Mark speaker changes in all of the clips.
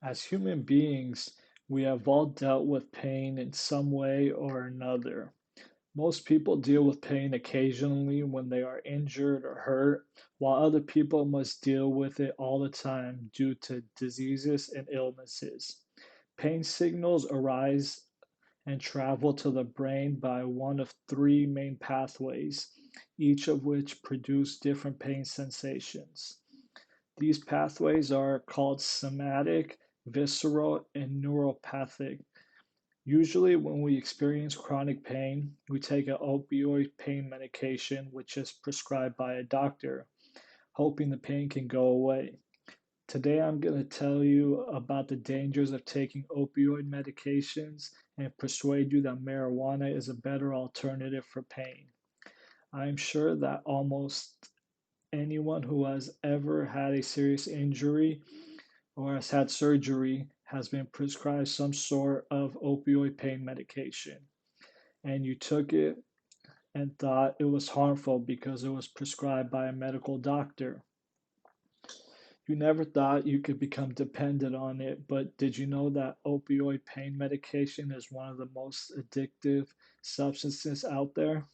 Speaker 1: As human beings, we have all dealt with pain in some way or another. Most people deal with pain occasionally when they are injured or hurt, while other people must deal with it all the time due to diseases and illnesses. Pain signals arise and travel to the brain by one of three main pathways, each of which produce different pain sensations. These pathways are called somatic, visceral, and neuropathic. Usually, when we experience chronic pain, we take an opioid pain medication, which is prescribed by a doctor, hoping the pain can go away. Today, I'm going to tell you about the dangers of taking opioid medications and persuade you that marijuana is a better alternative for pain. I'm sure that almost anyone who has ever had a serious injury or has had surgery has been prescribed some sort of opioid pain medication, and you took it and thought it was harmful because it was prescribed by a medical doctor. You never thought you could become dependent on it, but did you know that opioid pain medication is one of the most addictive substances out there?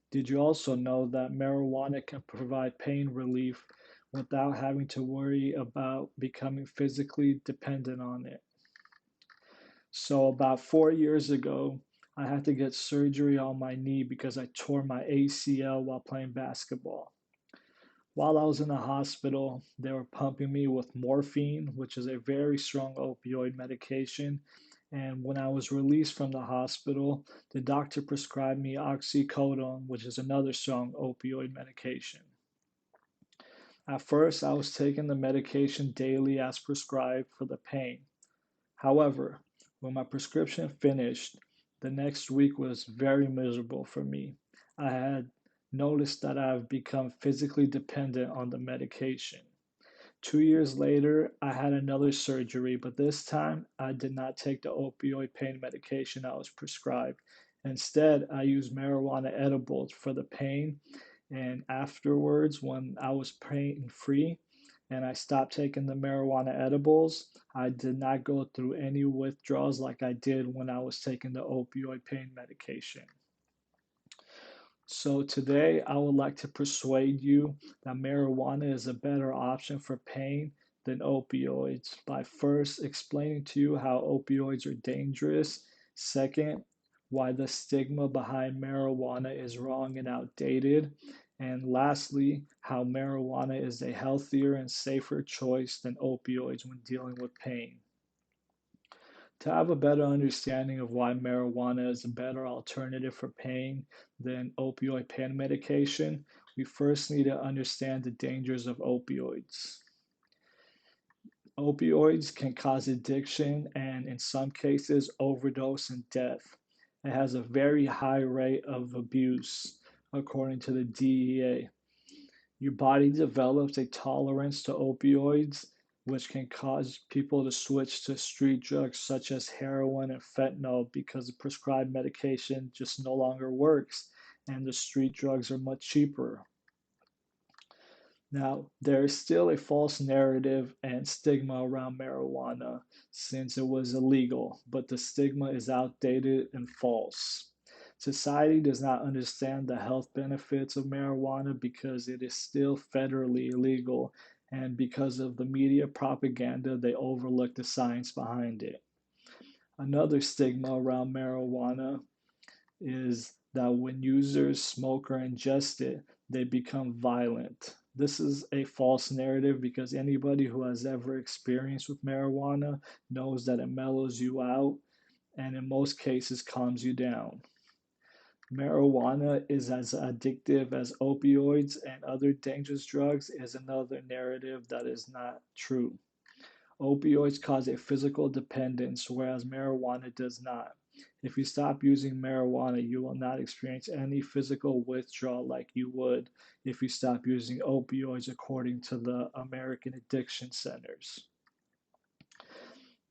Speaker 1: Did you also know that marijuana can provide pain relief without having to worry about becoming physically dependent on it? So, about 4 years ago, I had to get surgery on my knee because I tore my ACL while playing basketball. While I was in the hospital, they were pumping me with morphine, which is a very strong opioid medication. And when I was released from the hospital, the doctor prescribed me oxycodone, which is another strong opioid medication. At first, I was taking the medication daily as prescribed for the pain. However, when my prescription finished, the next week was very miserable for me. I had noticed that I've become physically dependent on the medication. 2 years later, I had another surgery, but this time I did not take the opioid pain medication I was prescribed. Instead, I used marijuana edibles for the pain, and afterwards, when I was pain free and I stopped taking the marijuana edibles, I did not go through any withdrawals like I did when I was taking the opioid pain medication. So today I would like to persuade you that marijuana is a better option for pain than opioids by first explaining to you how opioids are dangerous. Second, why the stigma behind marijuana is wrong and outdated. And lastly, how marijuana is a healthier and safer choice than opioids when dealing with pain. To have a better understanding of why marijuana is a better alternative for pain than opioid pain medication, we first need to understand the dangers of opioids. Opioids can cause addiction and, in some cases, overdose and death. It has a very high rate of abuse, according to the DEA. Your body develops a tolerance to opioids, which can cause people to switch to street drugs such as heroin and fentanyl because the prescribed medication just no longer works and the street drugs are much cheaper. Now, there is still a false narrative and stigma around marijuana since it was illegal, but the stigma is outdated and false. Society does not understand the health benefits of marijuana because it is still federally illegal, and because of the media propaganda, they overlook the science behind it. Another stigma around marijuana is that when users smoke or ingest it, they become violent. This is a false narrative because anybody who has ever experienced with marijuana knows that it mellows you out and in most cases calms you down. Marijuana is as addictive as opioids and other dangerous drugs is another narrative that is not true. Opioids cause a physical dependence, whereas marijuana does not. If you stop using marijuana, you will not experience any physical withdrawal like you would if you stop using opioids, according to the American Addiction Centers.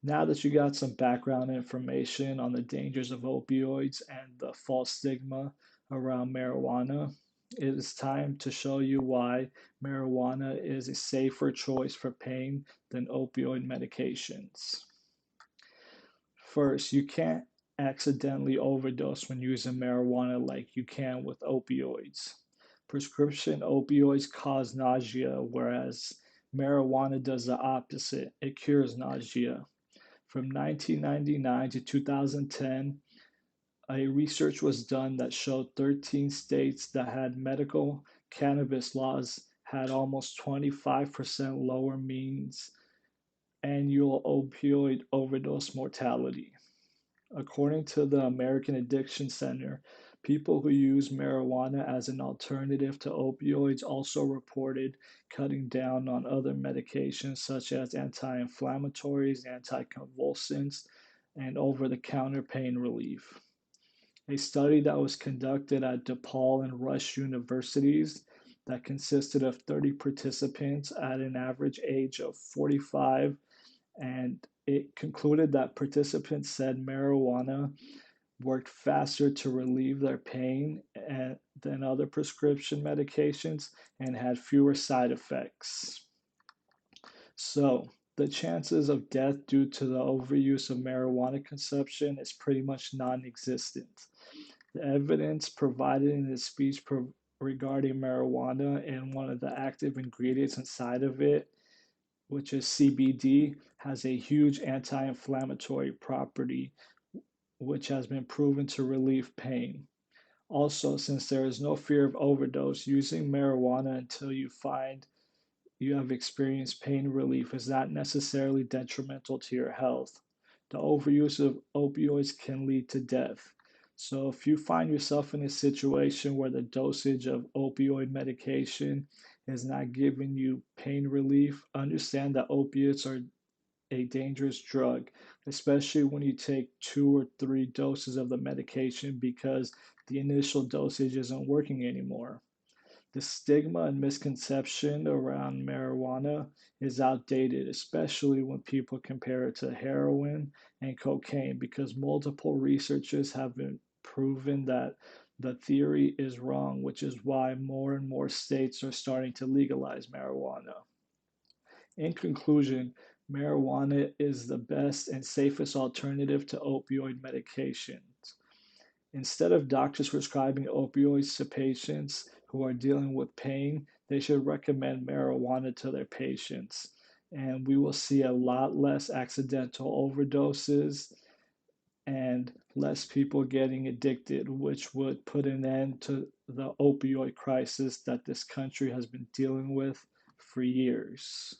Speaker 1: Now that you got some background information on the dangers of opioids and the false stigma around marijuana, it is time to show you why marijuana is a safer choice for pain than opioid medications. First, you can't accidentally overdose when using marijuana like you can with opioids. Prescription opioids cause nausea, whereas marijuana does the opposite. It cures nausea. From 1999 to 2010, a research was done that showed 13 states that had medical cannabis laws had almost 25% lower means annual opioid overdose mortality. According to the American Addiction Center, people who use marijuana as an alternative to opioids also reported cutting down on other medications such as anti inflammatories, anticonvulsants, and over the counter pain relief. A study that was conducted at DePaul and Rush universities that consisted of 30 participants at an average age of 45, and it concluded that participants said marijuana worked faster to relieve their pain than other prescription medications and had fewer side effects. So, the chances of death due to the overuse of marijuana consumption is pretty much non existent. The evidence provided in his speech regarding marijuana and one of the active ingredients inside of it, which is CBD, has a huge anti inflammatory property, which has been proven to relieve pain. Also, since there is no fear of overdose, using marijuana until you find you have experienced pain relief is not necessarily detrimental to your health. The overuse of opioids can lead to death. So, if you find yourself in a situation where the dosage of opioid medication is not giving you pain relief, understand that opiates are a dangerous drug, especially when you take 2 or 3 doses of the medication because the initial dosage isn't working anymore. The stigma and misconception around marijuana is outdated, especially when people compare it to heroin and cocaine, because multiple researchers have been proven that the theory is wrong, which is why more and more states are starting to legalize marijuana. In conclusion, marijuana is the best and safest alternative to opioid medications. Instead of doctors prescribing opioids to patients who are dealing with pain, they should recommend marijuana to their patients. And we will see a lot less accidental overdoses and less people getting addicted, which would put an end to the opioid crisis that this country has been dealing with for years.